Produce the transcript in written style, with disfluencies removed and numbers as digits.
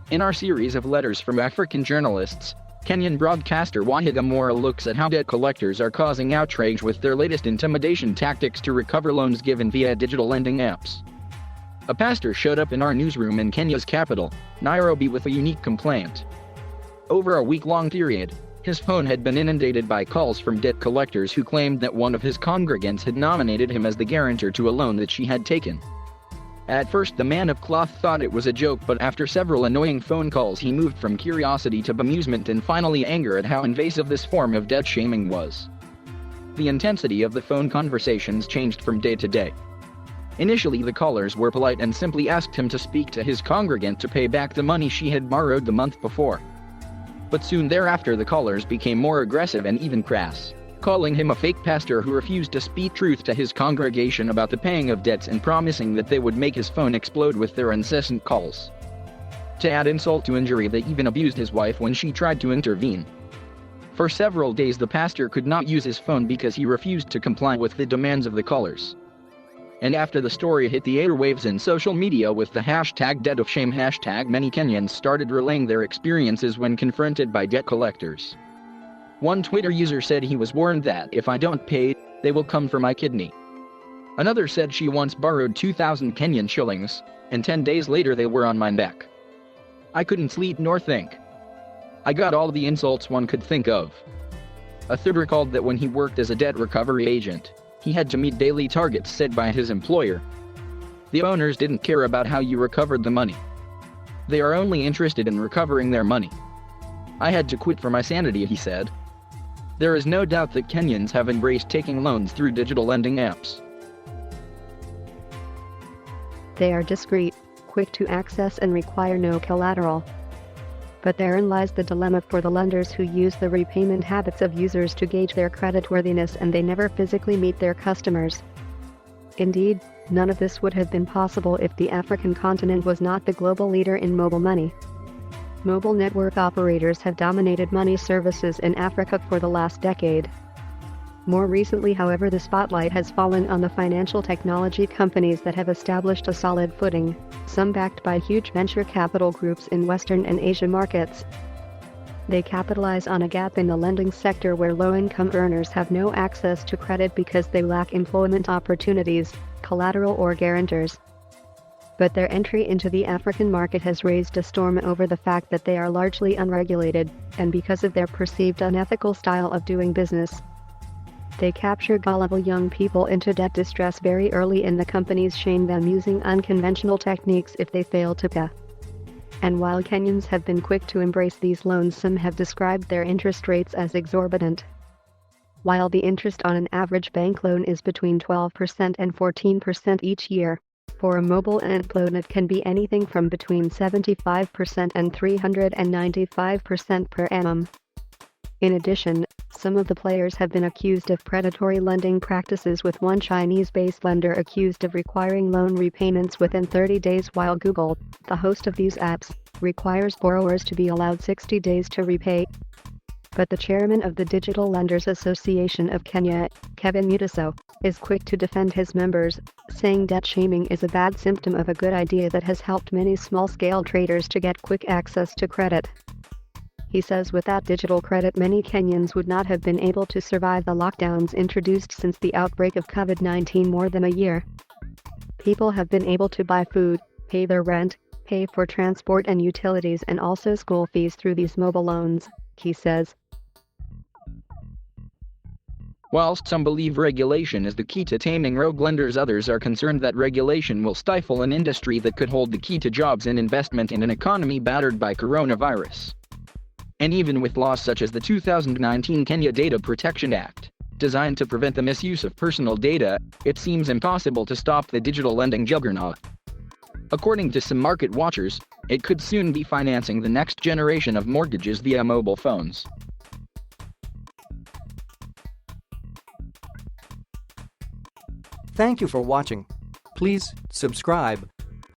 In our series of letters from African journalists, Kenyan broadcaster Waihiga Mwaura looks at how debt collectors are causing outrage with their latest intimidation tactics to recover loans given via digital lending apps. A pastor showed up in our newsroom in Kenya's capital, Nairobi, with a unique complaint. Over a week-long period, his phone had been inundated by calls from debt collectors who claimed that one of his congregants had nominated him as the guarantor to a loan that she had taken. At first, the man of cloth thought it was a joke, but after several annoying phone calls he moved from curiosity to bemusement and finally anger at how invasive this form of debt shaming was. The intensity of the phone conversations changed from day to day. Initially, the callers were polite and simply asked him to speak to his congregant to pay back the money she had borrowed the month before. But soon thereafter the callers became more aggressive and even crass, calling him a fake pastor who refused to speak truth to his congregation about the paying of debts and promising that they would make his phone explode with their incessant calls. To add insult to injury, they even abused his wife when she tried to intervene. For several days the pastor could not use his phone because he refused to comply with the demands of the callers. And after the story hit the airwaves in social media with the hashtag #DebtOfShame hashtag, many Kenyans started relaying their experiences when confronted by debt collectors. One Twitter user said he was warned that if I don't pay, they will come for my kidney. Another said she once borrowed 2,000 Kenyan shillings, and 10 days later they were on my neck. I couldn't sleep nor think. I got all the insults one could think of. A third recalled that when he worked as a debt recovery agent, he had to meet daily targets set by his employer. The owners didn't care about how you recovered the money. They are only interested in recovering their money. I had to quit for my sanity, he said. There is no doubt that Kenyans have embraced taking loans through digital lending apps. They are discreet, quick to access and require no collateral. But therein lies the dilemma for the lenders who use the repayment habits of users to gauge their creditworthiness, and they never physically meet their customers. Indeed, none of this would have been possible if the African continent was not the global leader in mobile money. Mobile network operators have dominated money services in Africa for the last decade. More recently, however, the spotlight has fallen on the financial technology companies that have established a solid footing, some backed by huge venture capital groups in Western and Asia markets. They capitalize on a gap in the lending sector where low-income earners have no access to credit because they lack employment opportunities, collateral or guarantors. But their entry into the African market has raised a storm over the fact that they are largely unregulated, and because of their perceived unethical style of doing business. They capture gullible young people into debt distress very early, and the companies shame them using unconventional techniques if they fail to pay. And while Kenyans have been quick to embrace these loans, some have described their interest rates as exorbitant. While the interest on an average bank loan is between 12% and 14% each year, for a mobile loan it can be anything from between 75% and 395% per annum. In addition, some of the players have been accused of predatory lending practices, with one Chinese-based lender accused of requiring loan repayments within 30 days, while Google, the host of these apps, requires borrowers to be allowed 60 days to repay. But the chairman of the Digital Lenders Association of Kenya, Kevin Mutiso, is quick to defend his members, saying debt shaming is a bad symptom of a good idea that has helped many small-scale traders to get quick access to credit. He says without digital credit many Kenyans would not have been able to survive the lockdowns introduced since the outbreak of COVID-19 more than a year. People have been able to buy food, pay their rent, pay for transport and utilities, and also school fees through these mobile loans, he says. Whilst some believe regulation is the key to taming rogue lenders, others are concerned that regulation will stifle an industry that could hold the key to jobs and investment in an economy battered by coronavirus. And even with laws such as the 2019 Kenya Data Protection Act, designed to prevent the misuse of personal data, it seems impossible to stop the digital lending juggernaut. According to some market watchers, it could soon be financing the next generation of mortgages via mobile phones. Thank you for watching. Please subscribe